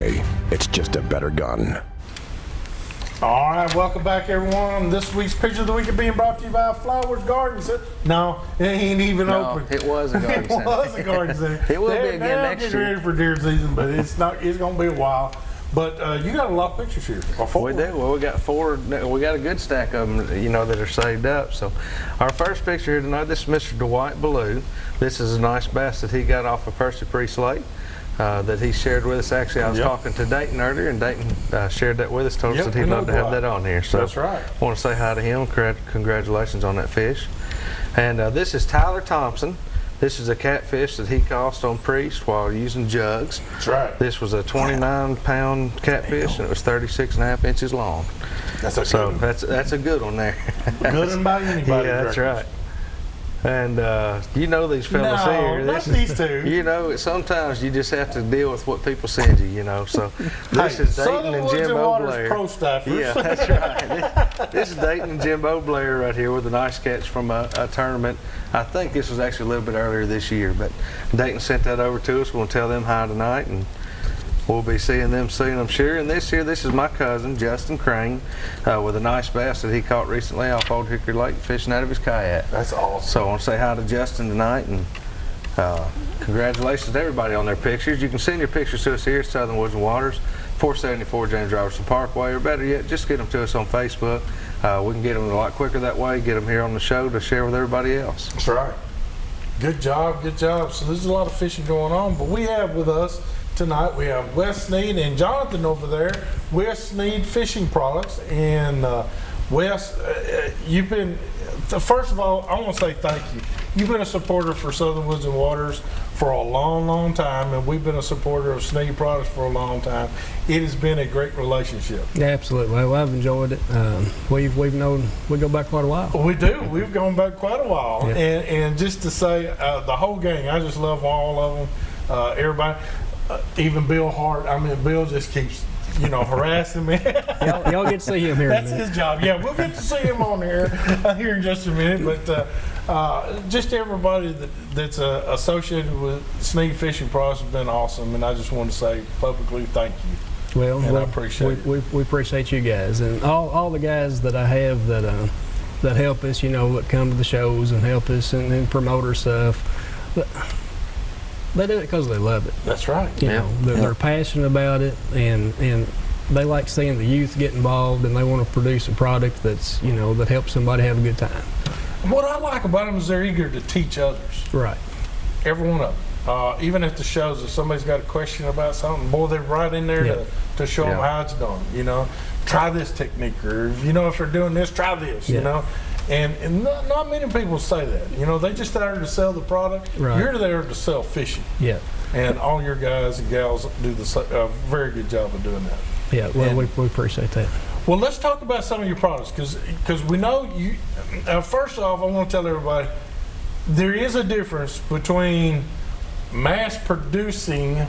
It's just a better gun. All right, welcome back, everyone. This week's picture of the week is being brought to you by Flowers Garden Center. No, it ain't even open. It was a garden center. It was a garden center. It will be again next year. Getting ready for deer season, but it's not. It's gonna be a while. But you got a lot of pictures here. We do. Well, we got four. We got a good stack of them, you know, that are saved up. So, our first picture here tonight. This is Mr. Dwight Ballou. This is a nice bass that he got off of Percy Priest Lake. That he shared with us. Actually, I was talking to Dayton earlier, and Dayton shared that with us, told us that he'd love to have that on here. So that's right. I want to say hi to him. Congratulations on that fish. And this is Tyler Thompson. This is a catfish that he caught on Priest while using jugs. That's right. This was a 29-pound catfish, and it was 36.5 inches long. That's a good one. That's a good one there. Good one by anybody. Yeah, that's right. And you know these fellas here. Not these two. You know, sometimes you just have to deal with what people send you, you know. So this is Dayton and Jimbo Blair. Pro staffers. Yeah, that's right. This is Dayton and Jimbo Blair right here with a nice catch from a tournament. I think this was actually a little bit earlier this year, but Dayton sent that over to us. We'll tell them hi tonight, and we'll be seeing them soon, I'm sure. And this is my cousin, Justin Crane, with a nice bass that he caught recently off Old Hickory Lake fishing out of his kayak. That's awesome. So I want to say hi to Justin tonight, and congratulations to everybody on their pictures. You can send your pictures to us here at Southern Woods and Waters, 474 James Robertson Parkway, or better yet, just get them to us on Facebook. We can get them a lot quicker that way, get them here on the show to share with everybody else. That's right. Good job, good job. So there's a lot of fishing going on, but we have with us tonight, we have Wes Sneed and Jonathan over there, Wes Sneed Fishing Products. And Wes, you've been, first of all, I want to say thank you. You've been a supporter for Southern Woods and Waters for a long, long time, and we've been a supporter of Sneed Products for a long time. It has been a great relationship. Yeah, absolutely. Well, I've enjoyed it. We've known, we go back quite a while. We do. We've gone back quite a while. Yeah. And just to say, the whole gang, I just love all of them, everybody. Even Bill Hart. I mean, Bill just keeps, harassing me. Y'all get to see him here. That's his job. Yeah, we'll get to see him on here in just a minute. But just everybody that's associated with Sneed Fishing Products has been awesome, and I just want to say publicly thank you. Well, I appreciate it. We appreciate you guys, and all the guys that I have that help us. That come to the shows and help us and promote our stuff. But they do it because they love it. That's right. They're passionate about it, and they like seeing the youth get involved, and they want to produce a product that's that helps somebody have a good time. What I like about them is they're eager to teach others. Right. Every one of them. Even at the shows, if somebody's got a question about something, boy, they're right in there to show them how it's done. Try this technique, or if they're doing this, try this. And not many people say that. They just there to sell the product. Right. You're there to sell fishing. Yeah. And all your guys and gals do a very good job of doing that. Yeah. Well, we appreciate that. Well, let's talk about some of your products, because we know you. First off, I want to tell everybody there is a difference between mass producing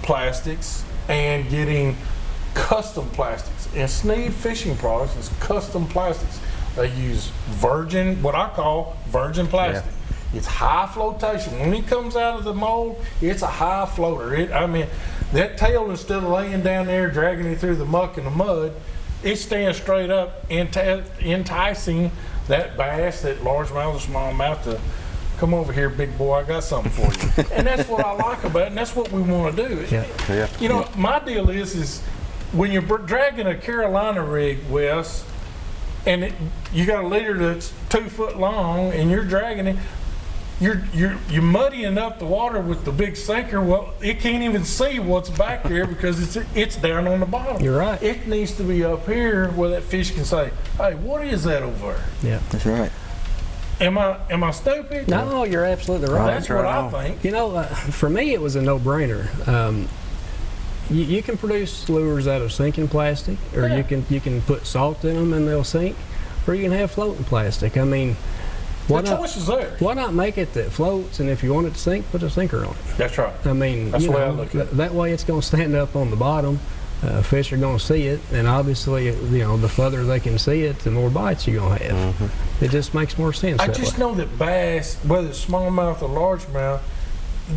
plastics and getting custom plastics. And Sneed Fishing Products is custom plastics. They use what I call virgin plastic. Yeah. It's high flotation. When it comes out of the mold, it's a high floater. That tail, instead of laying down there dragging it through the muck and the mud, it stands straight up, enticing that bass, that largemouth or smallmouth, to come over here, big boy, I got something for you. And that's what I like about it, and that's what we want to do. Yeah. My deal is when you're dragging a Carolina rig, Wes, and you got a leader that's 2 foot long, and you're dragging it, you're muddying up the water with the big sinker. Well, it can't even see what's back there because it's down on the bottom. You're right. It needs to be up here where that fish can say, "Hey, what is that over there?" Yeah, that's right. Am I stupid? No, you're absolutely right. That's what I think. For me, it was a no-brainer. You can produce lures out of sinking plastic, or you can put salt in them and they'll sink, or you can have floating plastic. I mean, the choice is there. Why not make it that floats, and if you want it to sink, put a sinker on it? That's right. I mean, that's the way I look at it. That way it's going to stand up on the bottom. Fish are going to see it, and obviously, the further they can see it, the more bites you're going to have. It just makes more sense. I just know that bass, whether it's smallmouth or largemouth,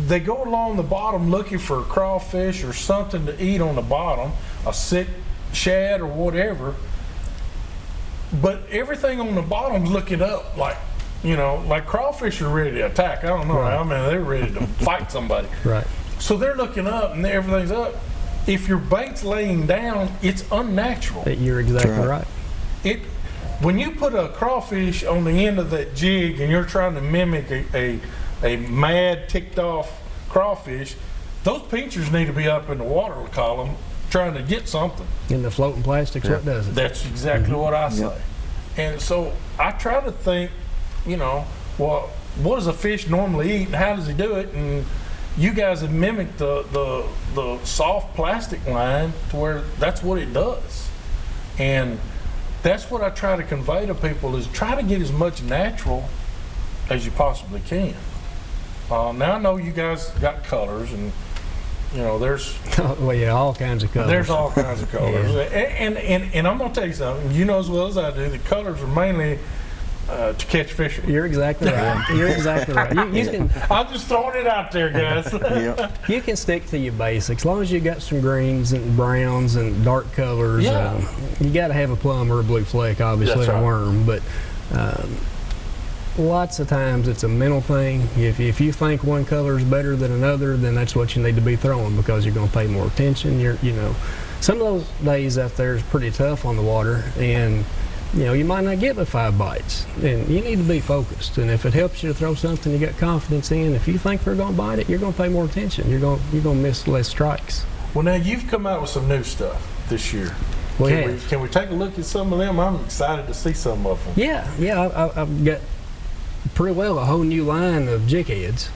they go along the bottom looking for crawfish or something to eat on the bottom, a sick shad or whatever. But everything on the bottom's looking up, like, you know, like crawfish are ready to attack. I don't know. Right. I mean, they're ready to fight somebody. Right. So they're looking up and everything's up. If your bait's laying down, it's unnatural. You're exactly right. When you put a crawfish on the end of that jig and you're trying to mimic a mad, ticked off crawfish, those pinchers need to be up in the water column trying to get something. And the floating plastic's what does it. That's exactly what I say. And so I try to think, you know, well, what does a fish normally eat and how does he do it? And you guys have mimicked the soft plastic line to where that's what it does. And that's what I try to convey to people is try to get as much natural as you possibly can. Now I know you guys got colors and you know there's well, yeah, all kinds of colors. There's all kinds of colors. And I'm gonna tell you something, you know as well as I do, the colors are mainly to catch fish. You're exactly right. You're exactly right. You can. I'm just throwing it out there, guys. You can stick to your basics as long as you got some greens and browns and dark colors. Yeah. You got to have a plum or a blue fleck, obviously, That's a right. worm. But lots of times it's a mental thing. If you think one color is better than another, then that's what you need to be throwing because you're going to pay more attention. You know, some of those days out there is pretty tough on the water, and you know, you might not get but 5 bites, and you need to be focused. And if it helps you to throw something you got confidence in, if you think they're going to bite it, you're going to pay more attention. You're going to miss less strikes. Well, now you've come out with some new stuff this year. Can we take a look at some of them? I'm excited to see some of them. Yeah, I've got pretty well a whole new line of jig heads.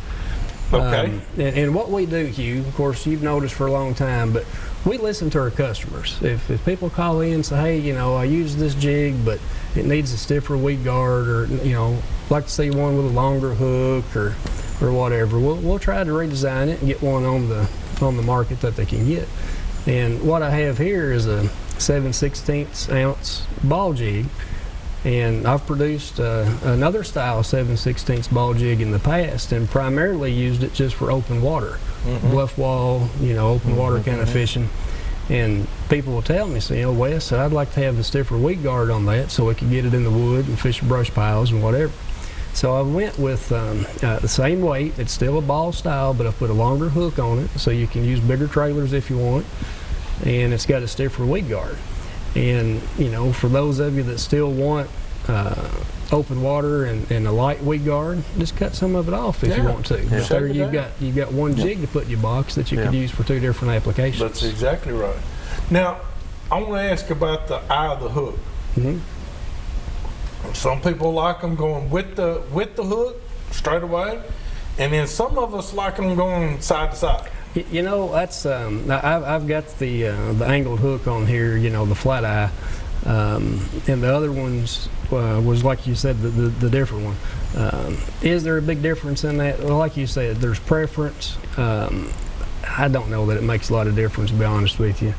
Okay. And what we do, Hugh, of course, you've noticed for a long time, but we listen to our customers. If people call in and say, hey, you know, I use this jig, but it needs a stiffer weed guard, or, you know, like to see one with a longer hook or whatever, we'll try to redesign it and get one on the market that they can get. And what I have here is a 7/16 ounce ball jig. And I've produced another style 7/16 ball jig in the past and primarily used it just for open water, bluff wall, you know, open water kind of fishing. And people will tell me, say, you know, Wes, I'd like to have the stiffer weed guard on that so we could get it in the wood and fish brush piles and whatever. So I went with the same weight. It's still a ball style, but I put a longer hook on it so you can use bigger trailers if you want. And it's got a stiffer weed guard. And, you know, for those of you that still want open water and a light weed guard, just cut some of it off if you want to. Yeah. There you've got one jig to put in your box that you could use for 2 different applications. That's exactly right. Now, I want to ask about the eye of the hook. Some people like them going with the hook straight away, and then some of us like them going side to side. You know, that's I've got the angled hook on here, you know, the flat eye, and the other ones was like you said, the different one. Is there a big difference in that? Well, like you said, there's preference. I don't know that it makes a lot of difference, to be honest with you.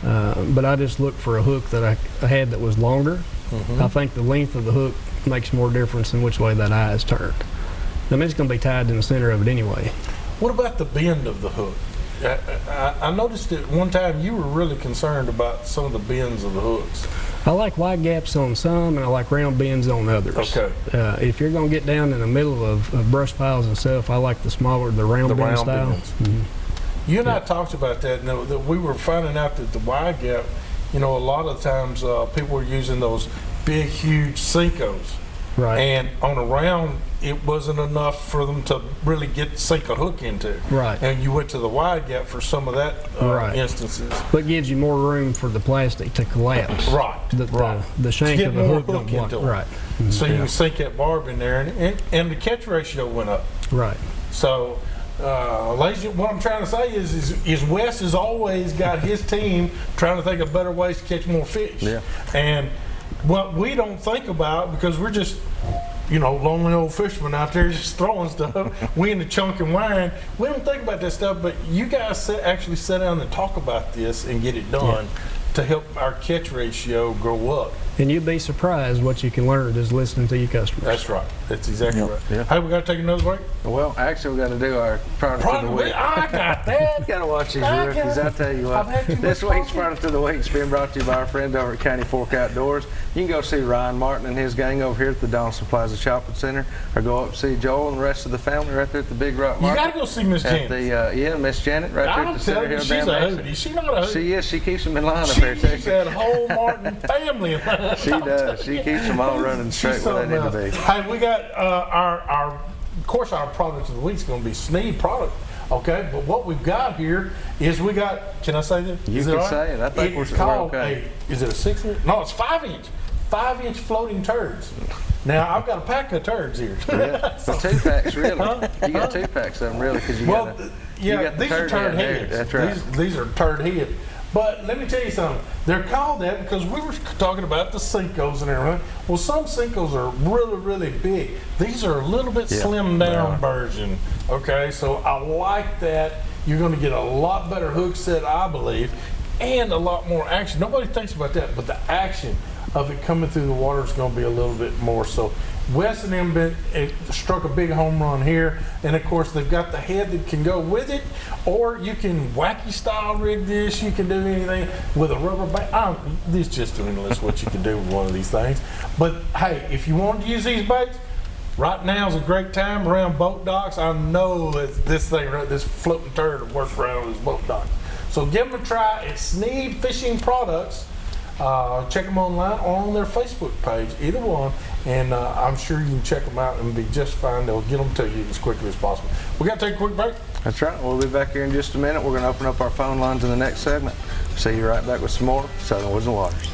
But I just looked for a hook that I had that was longer. I think the length of the hook makes more difference than which way that eye is turned. I mean, it's going to be tied in the center of it anyway. What about the bend of the hook? I noticed that one time you were really concerned about some of the bends of the hooks. I like wide gaps on some, and I like round bends on others. Okay. If you're going to get down in the middle of brush piles and stuff, I like the smaller, the round bend style. Bends. You and I talked about that, and that we were finding out that the wide gap, you know, a lot of times people were using those big, huge Senkos. Right. And on a round, it wasn't enough for them to really sink a hook into. Right. And you went to the wide gap for some of that instances. But gives you more room for the plastic to collapse. Right. The shank of the hook don't block. into it. Right. So you can sink that barb in there, and the catch ratio went up. Right. So, ladies, what I'm trying to say is Wes has always got his team trying to think of better ways to catch more fish. Yeah. And what we don't think about, because we're just, you know, lonely old fishermen out there just throwing stuff, we in the chunk and wine, we don't think about that stuff, but you guys actually sit down and talk about this and get it done to help our catch ratio grow up. And you'd be surprised what you can learn just listening to your customers. That's right. That's exactly right. Yeah. Hey, we got to take another break. Well, actually, we got to do our product of the week. I got that. You got to watch these I rookies. got- I tell you I've what. had too much This week's coffee. product of the week has been brought to you by our friend over at County Fork Outdoors. You can go see Ryan Martin and his gang over here at the Donaldson Plaza Shopping Center, or go up and see Joel and the rest of the family right there at the Big Rock You Market. got to go see Miss At Janet. the Miss Janet right there at I'm the Center telling you, Hill she's Dam a exit. hoodie. She's not a hoodie. She is. She keeps them in line up She there too. keeps that whole Martin family in line. She does. She keeps them all running straight She's where they need to something be. else. Hey, we got of course, our product of the week is going to be Sneed product. Okay, but what we've got here is we got. Can I say this? You Is can all right? say it. I think It's we're called okay. Is it a 6-inch? No, it's 5-inch. 5-inch floating turds. Now I've got a pack of turds here. Yeah, the 2-packs really. You got 2-packs of them really because you Well, got the, yeah, you got the these are turd head there. heads. That's right. These are turd heads. But let me tell you something. They're called that because we were talking about the Cincos and everything. Well, some Cincos are really, really big. These are a little bit Yeah, slimmed they down are. version. Okay, so I like that. You're going to get a lot better hook set, I believe, and a lot more action. Nobody thinks about that, but the action of it coming through the water is going to be a little bit more. So Wes and them struck a big home run here, and of course they've got the head that can go with it, or you can wacky style rig this. You can do anything with a rubber band. It's just endless what you can do with one of these things. But hey, if you want to use these baits, right now is a great time around boat docks. I know that this thing, this floating turd will work around these boat docks. So give them a try. It's Sneed Fishing Products. Check them online or on their Facebook page, either one, and I'm sure you can check them out and be just fine. They'll get them to you as quickly as possible. We got to take a quick break. That's right. We'll be back here in just a minute. We're going to open up our phone lines in the next segment. See you right back with some more Southern Woods and Waters.